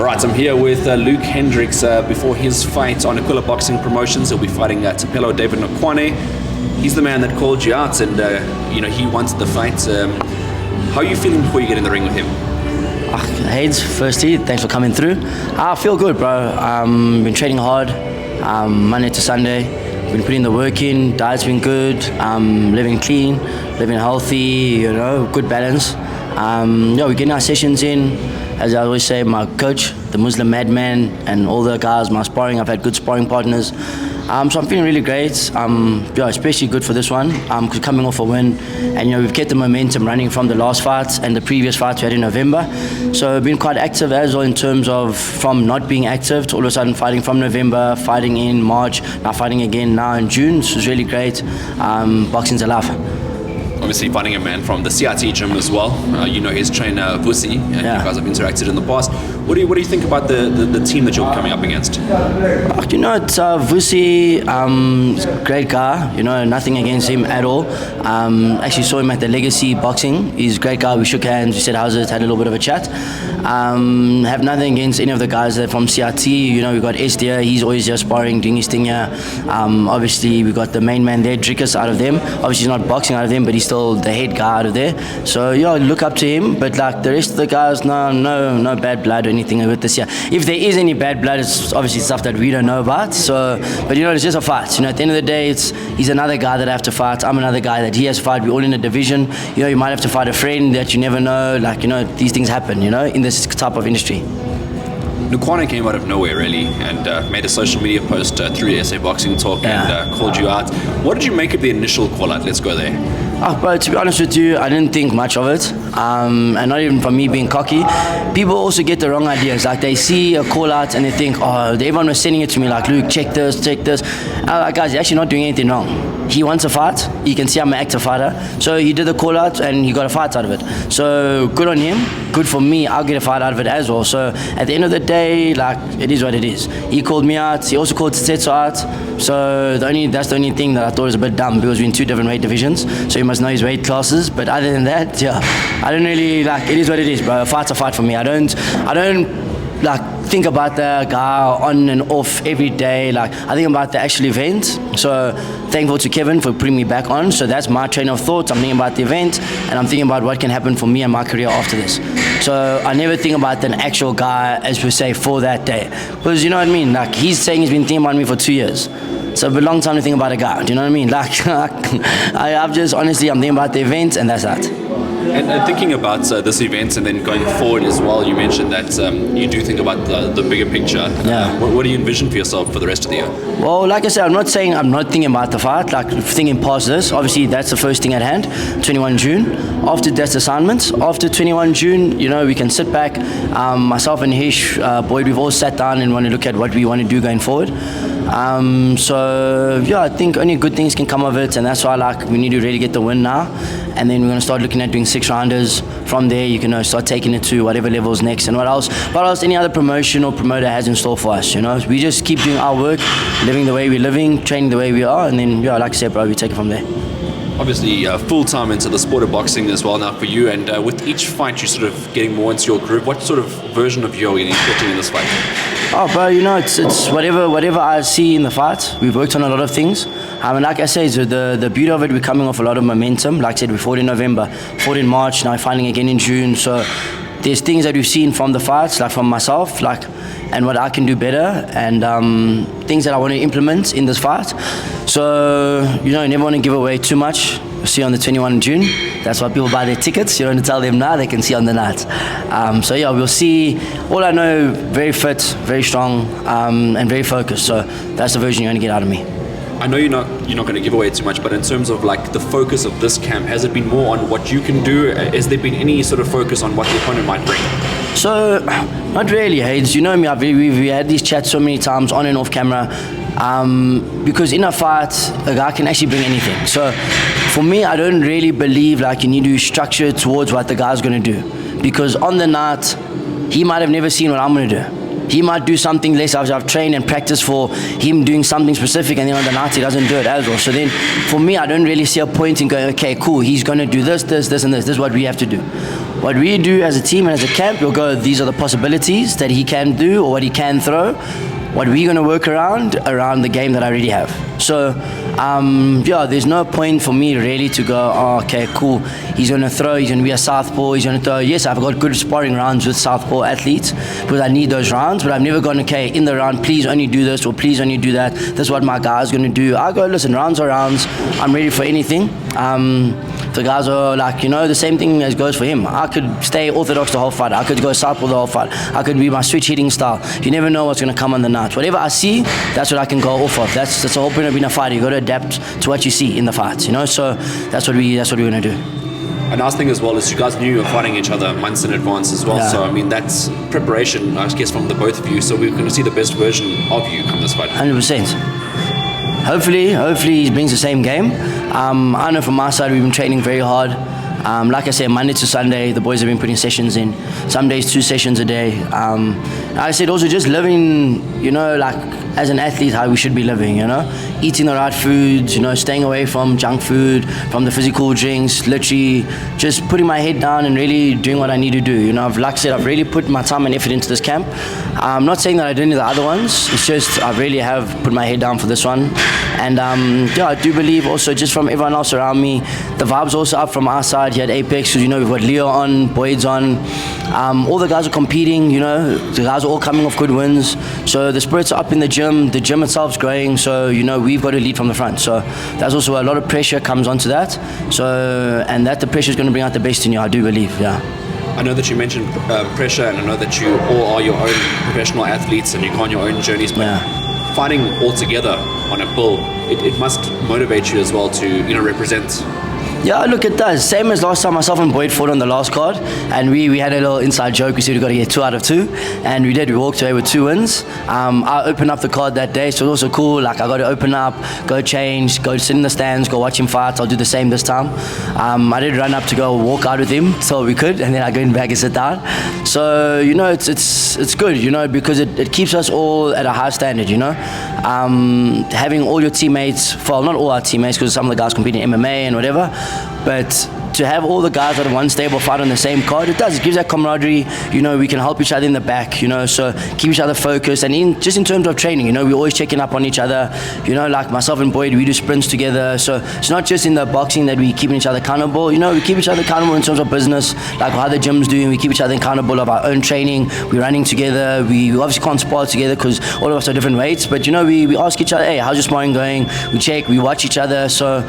Alright, I'm here with Luke Hendrikz before his fight on Aquila Boxing Promotions. He'll be fighting Tapelo David Nkoane. He's the man that called you out and he wanted the fight. How are you feeling before you get in the ring with him? Hades, firstly, thanks for coming through. I feel good, bro. Been training hard, Monday to Sunday. Been putting the work in, diet's been good, living clean, living healthy, good balance. We're getting our sessions in. As I always say, my coach, the Muslim madman, and all the guys, my sparring, I've had good sparring partners. So I'm feeling really great. Especially good for this one, because coming off a win, and we've kept the momentum running from the last fights and the previous fights we had in November. So I've been quite active as well in terms of from not being active to all of a sudden fighting from November, fighting in March, now fighting again now in June. So it's really great. Boxing's alive. Obviously fighting a man from the CRT gym as well. His trainer Vusi, and you guys have interacted in the past. What do you think about the team that you're coming up against? It's Vusi, great guy. Nothing against him at all. Actually saw him at the Legacy Boxing. He's a great guy. We shook hands. We said how's it? Had a little bit of a chat. Have nothing against any of the guys that are from CRT. We got Estia. He's always just sparring, doing his thing here. Obviously we got the main man there, Hendrikz, out of them. Obviously he's not boxing out of them, but he's still the head guy out of there. So look up to him. But like the rest of the guys, no bad blood or anything with this year. If there is any bad blood, it's obviously stuff that we don't know about. So, but it's just a fight. At the end of the day, he's another guy that I have to fight. I'm another guy that he has to fight. We're all in a division. You might have to fight a friend that you never know. These things happen. In this type of industry. Nkoane came out of nowhere really and made a social media post through SA Boxing Talk and called you out. What did you make of the initial call out? Let's go there. But to be honest with you, I didn't think much of it, and not even from me being cocky. People also get the wrong ideas. Like they see a call out and they think, everyone was sending it to me like, Luke, check this. Guys, you're actually not doing anything wrong. He wants a fight. You can see I'm an active fighter. So he did the call out and he got a fight out of it. So good on him. Good for me. I'll get a fight out of it as well. So at the end of the day, it is what it is. He called me out. He also called Tsetso out. So that's the only thing that I thought was a bit dumb because we're in two different weight divisions. So he must know his weight classes. But other than that, I don't really it is what it is, bro. A fight's a fight for me. I don't think about the guy on and off every day. I think about the actual event. So thankful to Kevin for putting me back on. So that's my train of thoughts. I'm thinking about the event and I'm thinking about what can happen for me and my career after this. So I never think about an actual guy as per se for that day. Because you know what I mean? He's saying he's been thinking about me for 2 years. So it's a long time to think about a guy. Do you know what I mean? I'm thinking about the event and that's that. And thinking about this event and then going forward as well, you mentioned that you do think about the bigger picture. What do you envision for yourself for the rest of the year? Well, like I said, I'm not saying I'm not thinking about the fight, thinking past this. Obviously, that's the first thing at hand, 21 June. After that's assignments. After 21 June, we can sit back. Myself and Hish, Boyd, we've all sat down and want to look at what we want to do going forward. I think only good things can come of it, and that's why we need to really get the win now, and then we're going to start looking at doing 6 rounders. From there you can start taking it to whatever levels next, and what else any other promotion or promoter has in store for us. We just keep doing our work, living the way we're living, training the way we are, and then like I said, bro, we take it from there. Obviously full-time into the sport of boxing as well now for you, and with each fight you're sort of getting more into your groove. What sort of version of you are you expecting in this fight? Bro, it's whatever I see in the fight. We've worked on a lot of things. And like I say, so the beauty of it, we're coming off a lot of momentum. Like I said, we fought in November, fought in March, now fighting again in June. So there's things that we've seen from the fights, from myself, and what I can do better, and things that I want to implement in this fight. So, never want to give away too much. We'll see you on the 21 June. That's why people buy their tickets. You don't want to tell them now, they can see on the night. We'll see. All I know, very fit, very strong, and very focused. So that's the version you're going to get out of me. I know you're not going to give away too much, but in terms of the focus of this camp, has it been more on what you can do? Has there been any sort of focus on what the opponent might bring? So, not really, Hades. You know me, we've had these chats so many times on and off camera, because in a fight, a guy can actually bring anything. So, for me, I don't really believe you need to structure towards what the guy's going to do, because on the night, he might have never seen what I'm going to do. he might do something less. I've trained and practiced for him doing something specific, and then on the night he doesn't do it as well. So then for me, I don't really see a point in going, okay, cool, he's going to do this, and this. This is what we have to do. What we do as a team and as a camp, we'll go, these are the possibilities that he can do or what he can throw. What we're going to work around the game that I already have. So, there's no point for me really to go, oh, okay, cool, he's going to throw, he's going to be a southpaw, he's going to throw. Yes, I've got good sparring rounds with southpaw athletes because I need those rounds, but I've never gone, okay, in the round, please only do this or please only do that. This is what my guy's going to do. I go, listen, rounds are rounds. I'm ready for anything. The guys are like, the same thing as goes for him. I could stay orthodox the whole fight. I could go southpaw the whole fight. I could be my switch hitting style. You never know what's going to come on the night. Whatever I see, that's what I can go off of. That's the whole point of being a fighter. You got to adapt to what you see in the fight. So that's what we're going to do. A nice thing as well is you guys knew you were fighting each other months in advance as well. Yeah. So I mean that's preparation, I guess, from the both of you. So we're going to see the best version of you come this fight. 100%. Hopefully he brings the same game. I know from my side we've been training very hard. Like I said, Monday to Sunday, the boys have been putting sessions in. Some days 2 sessions a day. Like I said, also just living, like as an athlete, how we should be living, eating the right foods, staying away from junk food, from the physical drinks, literally just putting my head down and really doing what I need to do. Like I said, I've really put my time and effort into this camp. I'm not saying that I didn't do the other ones. It's just I really have put my head down for this one. And I do believe also just from everyone else around me, the vibe's also up from our side here at Apex, because we've got Leo on, Boyd's on. All the guys are competing, the guys are all coming off good wins. So the spirits are up in the gym itself's growing, so we've got to lead from the front. So that's also a lot of pressure comes onto that. So and that the pressure is going to bring out the best in you, I do believe, yeah. I know that you mentioned pressure, and I know that you all are your own professional athletes and you go on your own journeys, but fighting all together on a bill, it must motivate you as well to represent. Yeah, look, it does. Same as last time myself and Boyd fought on the last card, and we had a little inside joke. We said we got to get 2 out of 2, and we did. We walked away with 2 wins. I opened up the card that day, so it was also cool. Like, I got to open up, go change, go sit in the stands, go watch him fight. I'll do the same this time. I did run up to go walk out with him, so we could, and then I go in back and sit down. So it's good, because it keeps us all at a high standard. Having all your teammates, well, not all our teammates, because some of the guys compete in MMA and whatever. But to have all the guys at one stable fight on the same card, it gives that camaraderie. We can help each other in the back, so keep each other focused. And just in terms of training, we're always checking up on each other. Like myself and Boyd, we do sprints together. So it's not just in the boxing that we keeping each other accountable. We keep each other accountable in terms of business, like how the gym's doing. We keep each other accountable of our own training. We're running together. We obviously can't spar together because all of us are different weights. But we ask each other, hey, how's your sparring going? We check, we watch each other. So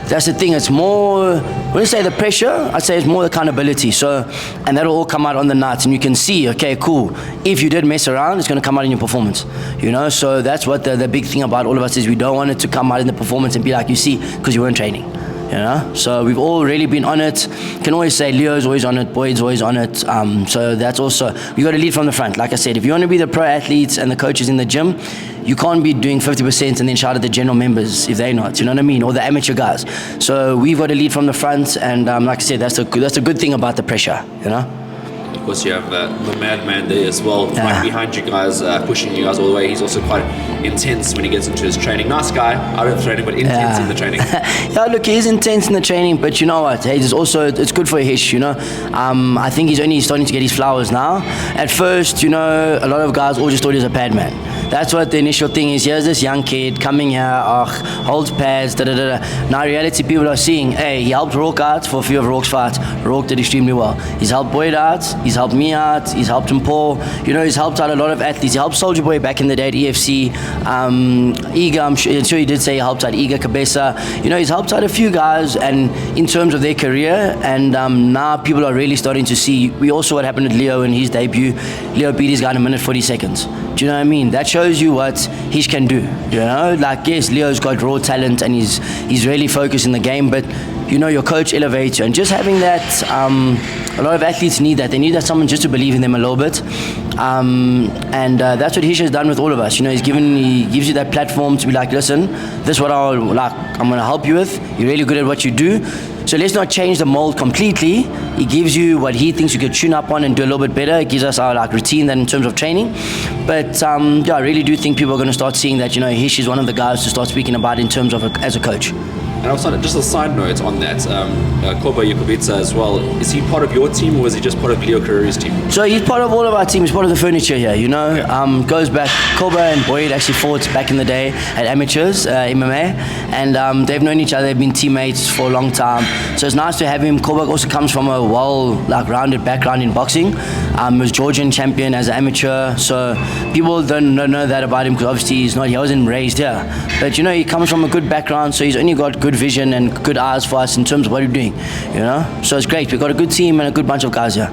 that's the thing. It's more, when I say the pressure, I'd say it's more the accountability. So, and that'll all come out on the night, and you can see, okay, cool, if you did mess around, it's going to come out in your performance. So that's what the big thing about all of us is. We don't want it to come out in the performance and be like, you see, because you weren't training. So we've all really been on it. Can always say Leo's always on it, Boyd's always on it. So that's also, you got to lead from the front. Like I said, if you want to be the pro athletes and the coaches in the gym, you can't be doing 50% and then shout at the general members if they're not, or the amateur guys. So we've got to lead from the front, and like I said, that's a good thing about the pressure, Of course, you have the madman there as well, right behind you guys, pushing you guys all the way. He's also quite intense when he gets into his training. Nice guy, out of the training, but intense in the training. Look, he is intense in the training, but you know what? Hey, it's good for Hish, I think he's only starting to get his flowers now. At first, a lot of guys all just thought he was a pad man. That's what the initial thing is. Here's this young kid coming here, holds pads, Now, in reality, people are seeing, hey, he helped Rourke out for a few of Rourke's fights. Rourke did extremely well. He's helped Boyd out. He's helped me out. He's helped him Paul. He's helped out a lot of athletes. He helped Soldier Boy back in the day at EFC. Iga, I'm sure he did say he helped out Iga Cabeza. He's helped out a few guys, and in terms of their career. And now people are really starting to see. We also what happened with Leo in his debut. Leo beat his guy in 1:40. Do you know what I mean? That shows you what he can do. Like, yes, Leo's got raw talent and he's really focused in the game, but your coach elevates you, and just having that, a lot of athletes need that. They need that someone just to believe in them a little bit, and that's what Hish has done with all of us. He gives you that platform to be like, listen, this is what I'm going to help you with. You're really good at what you do, so let's not change the mold completely. He gives you what he thinks you could tune up on and do a little bit better. It gives us our routine then in terms of training. But I really do think people are going to start seeing that Hish is one of the guys to start speaking about in terms of as a coach. And also, just a side note on that, Koba Yukovica as well, is he part of your team or is he just part of Leo Carreri's team? So he's part of all of our team. He's part of the furniture here, goes back. Koba and Boyd actually fought back in the day at amateurs, MMA, and they've known each other. They've been teammates for a long time. So it's nice to have him. Koba also comes from a well-rounded background in boxing. He was Georgian champion as an amateur. So people don't know that about him because obviously he wasn't raised here. But he comes from a good background, so he's only got good vision and good eyes for us in terms of what we're doing, So it's great. We've got a good team and a good bunch of guys here.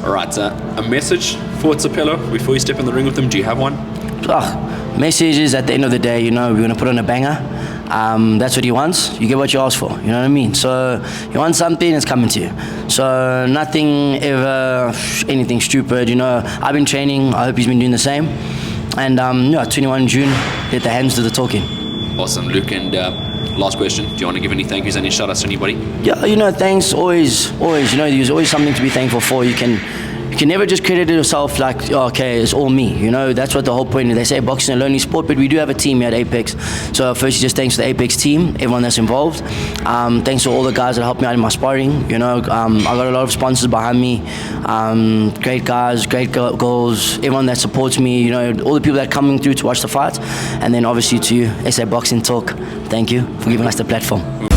All right, a message for Tapelo before you step in the ring with them. Do you have one? Message is at the end of the day, we're going to put on a banger. That's what he wants. You get what you ask for. You know what I mean? So you want something, it's coming to you. So nothing ever, anything stupid. I've been training. I hope he's been doing the same. And 21 June, let the hands do the talking. Awesome, Luke. And last question, do you want to give any thank yous, any shout outs to anybody? Yeah, thanks, always, there's always something to be thankful for. You can never just credit yourself like, okay, it's all me. That's what the whole point is. They say boxing is a lonely sport, but we do have a team here at Apex. So firstly, just thanks to the Apex team, everyone that's involved. Thanks to all the guys that helped me out in my sparring. I got a lot of sponsors behind me. Great guys, great girls, everyone that supports me. All the people that are coming through to watch the fight, and then obviously to SA Boxing Talk. Thank you for giving us the platform.